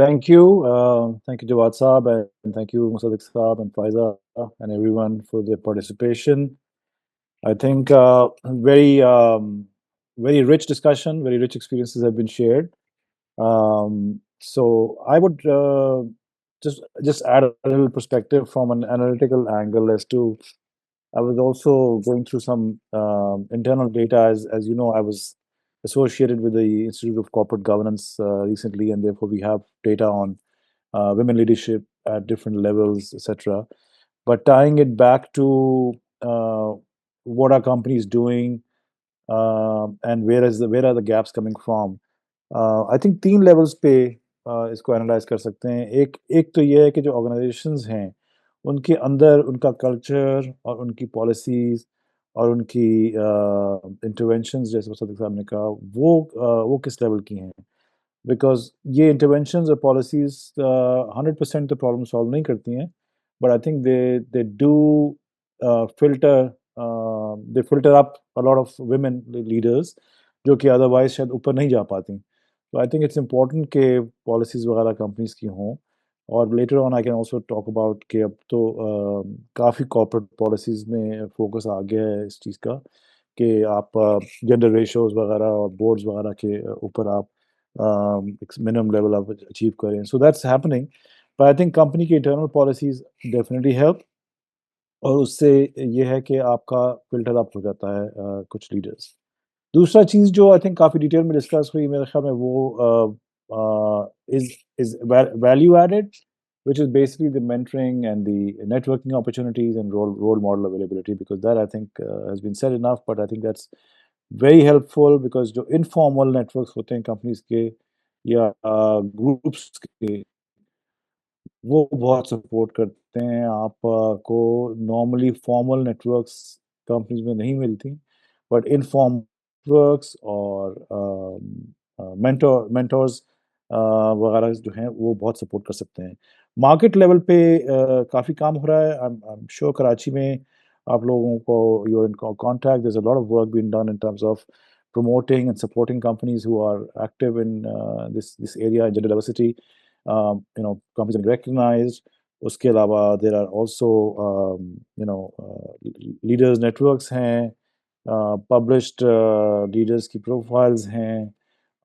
Thank you, Jawad Saab, and thank you, Musaddiq Saab and Faiza and everyone for their participation. I think very rich discussion, very rich experiences have been shared. So I would just add a little perspective from an analytical angle as to I was also going through some internal data. As you know, I was associated with the Institute of Corporate Governance recently, and therefore we have data on women leadership at different levels, etc. But tying it back to what are companies doing and where are the gaps coming from? I think तीन levels पे इसको analyse कर सकते हैं। एक तो ये है कि जो ऑर्गेनाइजेशंस हैं उनके अंदर उनका कल्चर और उनकी पॉलिसीज और उनकी इंटरवेंशंस जैसे सदक साहब ने कहा वो किस लेवल की हैं। बिकॉज ये इंटरवेंशंस और पॉलिसीज 100% तो प्रॉब्लम सॉल्व नहीं करती हैं, but I think they do filter they filter up a lot of women leaders जो कि अदरवाइज शायद ऊपर नहीं जा पाती। तो आई थिंक इट्स इम्पोर्टेंट कि पॉलिसीज़ वगैरह कंपनीज़ की हों। और later on I can also talk about कि अब तो काफ़ी कॉर्पोरेट पॉलिसीज़ में फोकस आ गया है इस चीज़ का कि आप जेंडर रेशियोज़ वगैरह और बोर्ड्स वगैरह के ऊपर आप एक मिनिमम लेवल आप अचीव करें। So that's happening, but I think company की इंटरनल पॉलिसीज़ डेफिनेटली हेल्प, और उससे ये है कि आपका फ़िल्टर अप हो जाता है कुछ लीडर्स। दूसरा चीज़ जो आई थिंक काफ़ी डिटेल में डिस्कस हुई मेरे ख्याल में वो is value added, which is basically the mentoring and the networking opportunities and role model availability, because that I think has been said enough, but I think that's very helpful because जो informal networks होते हैं companies के या groups के, वो बहुत support करते हैं। आप को नॉर्मली फॉर्मल नेटवर्क्स कंपनीज में नहीं मिलती, बट इनफॉर्म नेटवर्क्स और मेंटोर्स वगैरह जो हैं वो बहुत सपोर्ट कर सकते हैं। मार्केट लेवल पे काफ़ी काम हो रहा है। आई एम श्योर कराची में आप लोगों को you are in contact, there is a lot of work being done in terms of promoting and supporting companies who are active in this area, gender diversity. Companies are recognized. उसके अलावा there are also leaders networks हैं, published leaders की profiles हैं,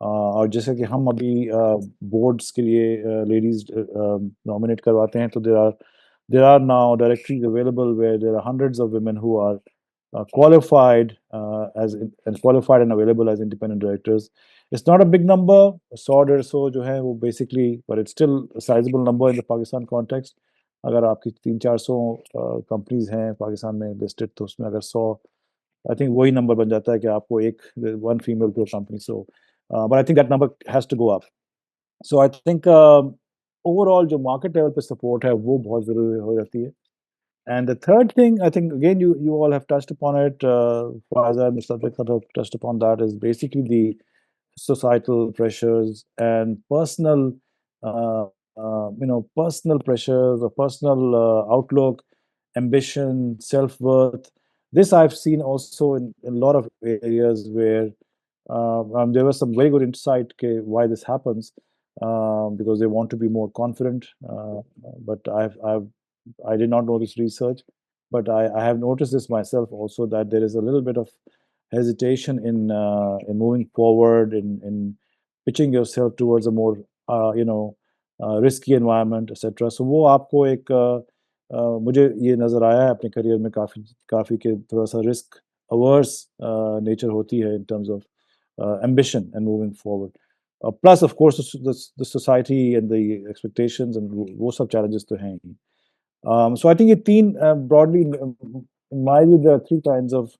और जैसे कि हम अभी boards के लिए ladies nominate करवाते हैं, तो there are now directories available where there are hundreds of women who are qualified qualified and available as independent directors. It's not a big number, 100 or so जो है वो basically, but it's still a sizable number in the Pakistan context. अगर आपकी 300-400 companies हैं पाकिस्तान में listed, तो उसमें अगर 100, आई थिंक वही नंबर बन जाता है कि आपको एक one female to company. So but I think that number has to go up. So I think overall जो मार्केट लेवल पे सपोर्ट है वो बहुत ज़रूरी हो जाती है। And the third thing, I think, again, you all have touched upon it, Faiza and Mr. Vikhat have touched upon that, is basically the societal pressures and personal pressures or personal outlook, ambition, self-worth. This I've seen also in a lot of areas where there was some very good insight why this happens, because they want to be more confident. But I did not know this research, but I have noticed this myself also, that there is a little bit of hesitation in moving forward, in pitching yourself towards a more risky environment, etc. So वो आपको एक मुझे ये नज़र आया है अपने career में काफ़ी काफ़ी के थोड़ा सा रिस्क अवर्स नेचर होती है in terms of ambition and moving forward. Plus, of course, the society and the expectations and वो सब challenges तो हैं ही। So I think ये तीन broadly, in my view, there are three kinds of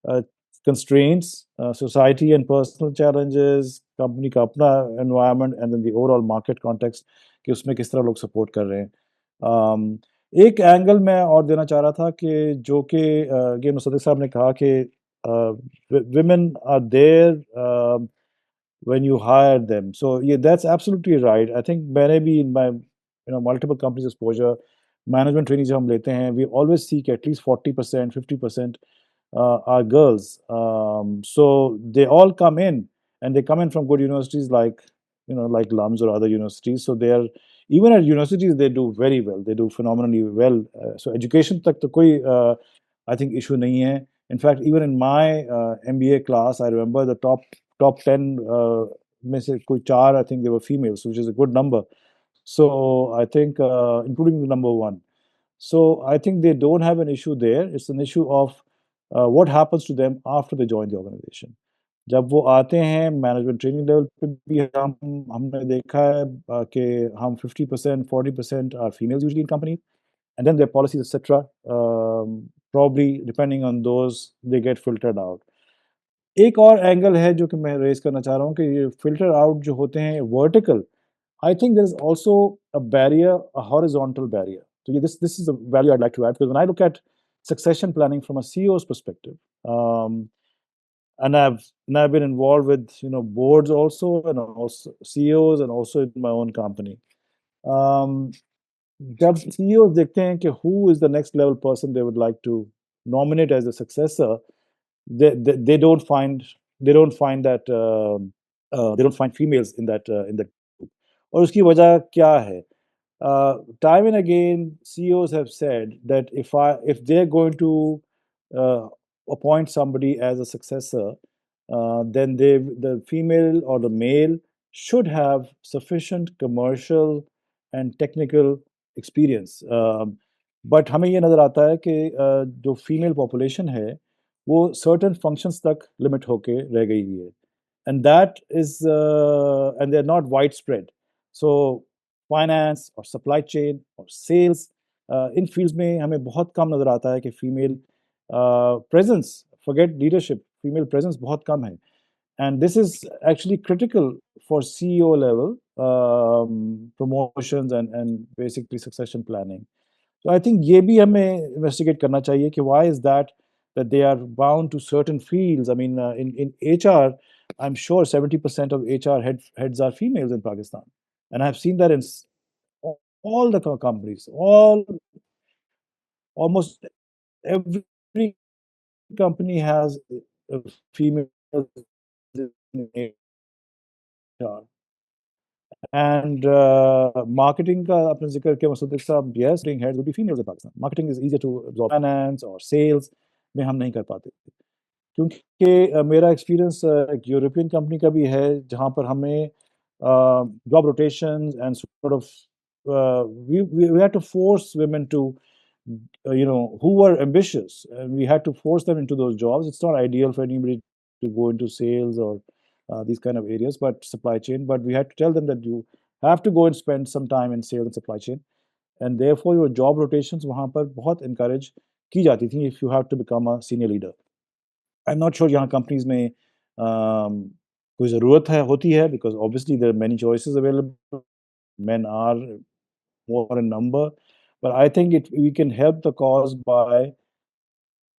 uh, constraints: society and personal challenges, company का अपना environment, and then the overall market context कि उसमें किस तरह लोग support कर रहे हैं। एक एंगल मैं और देना चाह रहा था कि जो कि अगेन मुसद्दिक साहब ने कहा कि women are there when you hire them. So yeah, that's absolutely right. I think मैंने भी in my multiple companies exposure, management training जब हम लेते हैं, we always seek at least 40%, 50% are girls. So they all come in, and they come in from good universities like like LUMS or other universities. So they are, even at universities, they do very well. They do phenomenally well. So education tak to koi, I think, issue nahi hai. In fact, even in my MBA class, I remember the top 10 में से कोई चार, I think they were females, which is a good number. So I think, including the number one. So I think they don't have an issue there. It's an issue of what happens to them after they join the organization. जब वो आते हैं management training level पे भी हमने देखा है कि हम 50% 40% are females usually in company and then their policies etcetera probably depending on those they get filtered out. एक और एंगल है जो कि मैं रेज करना चाह रहा हूँ कि ये फिल्टर आउट जो होते हैं vertical, I think there's also a barrier, a horizontal barrier. So yeah, this is a value I'd like to add, because when I look at succession planning from a CEO's perspective, um, and I've been involved with boards also, and also CEOs, and also in my own company. Um, जब CEOs देखते हैं कि who is the next level person they would like to nominate as a successor, they don't find that they don't find females in that group. और उसकी वजह क्या है? Time and again, CEOs have said that if they're going to uh, appoint somebody as a successor, then the female or the male should have sufficient commercial and technical experience. But हमें ये नज़र आता है कि जो female population है वो certain functions तक लिमिट होके रह गई हुई है, and that is and they're not widespread. So finance or supply chain or sales, in fields में हमें बहुत कम नज़र आता है कि female presence, forget leadership, female presence बहुत कम है. And this is actually critical for CEO level promotions and basically succession planning. So I think ये भी हमें investigate करना चाहिए कि why is that they are bound to certain fields. I mean, in HR, I'm sure 70% of HR heads are females in Pakistan, and I've seen that in all the companies, almost every company has a female in HR. And marketing का आपने जिक्र किया मसूद साहब, yes, marketing heads would be females in Pakistan. Marketing is easier to absorb. Finance or sales में हम नहीं कर पाते, क्योंकि मेरा एक्सपीरियंस एक यूरोपियन कंपनी का भी है जहाँ पर हमें job rotations and sort of we had to force women to who were ambitious, and we had to force them into those jobs. It's not ideal for anybody to go into sales or these kind of areas, but supply chain. But we had to tell them that you have to go and spend some time in sales and supply chain, and therefore your job rotations वहाँ पर बहुत encourage की जाती थी if you have to become a senior leader. I'm not sure यहाँ companies में कोई ज़रूरत है होती है, because obviously there are many choices available. Men are more in number, but I think we can help the cause by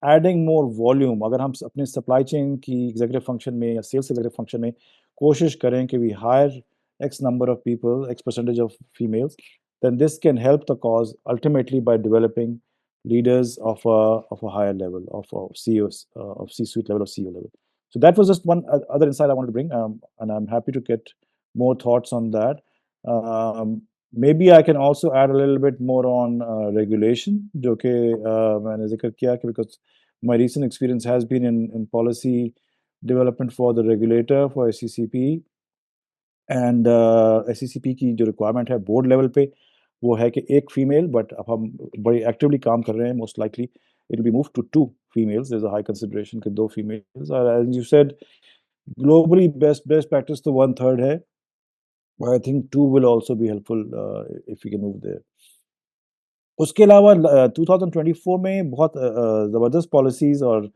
adding more volume. अगर हम अपने सप्लाई चेन की एग्जीक्यूटिव फंक्शन में या सेल्स एग्जीक्यूटिव फंक्शन में कोशिश करें कि we hire X number of people, X percentage of females, then this can help the cause ultimately by developing leaders of a higher level, of CEOs, of C-suite level or CEO level. So that was just one other insight I wanted to bring, and I'm happy to get more thoughts on that. Um, Maybe I can also add a little bit more on regulation, जो कि मैंने जिक्र किया कि because my recent experience has been in policy development for the regulator for SCCP, and SCCP की जो requirement है board level पे वो है कि एक female, but अब हम बड़ी actively काम कर रहे हैं, most likely it will be moved to 2 females. There's a high consideration कि 2 females, as you said, globally best practice तो 1/3 है, but I think 2 will also be helpful if we can move there. उसके अलावा 2024 में बहुत ज़बरदस्त policies और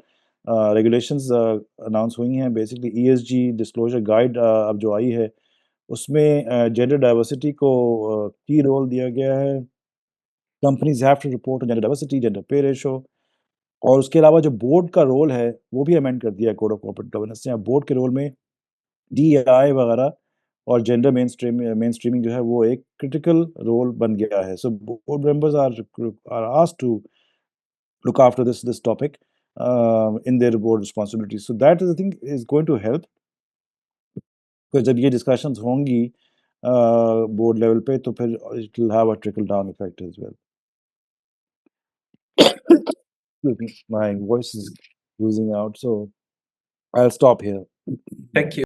regulations announce हुई हैं. बेसिकली ESG डिस्क्लोजर गाइड अब जो आई है उसमें जेंडर डाइवर्सिटी को की रोल दिया गया है. Companies have to report gender diversity, gender pay ratio, और उसके अलावा जो बोर्ड का रोल है वो भी अमेंड कर दिया है कोड ऑफ कॉर्पोरेट गवर्नेंस ने. बोर्ड के रोल में DEI वगैरह और जेंडर मेन स्ट्रीमिंग जो है वो एक क्रिटिकल रोल बन गया है. So board members are asked to look after this topic in their board responsibilities. So that is, I think, is going to help. तो जब ये डिस्कशंस होंगी बोर्ड लेवल पे तो फिर it will have a trickle down effect as well. Excuse me, my voice is losing out, so I'll stop here. Thank you.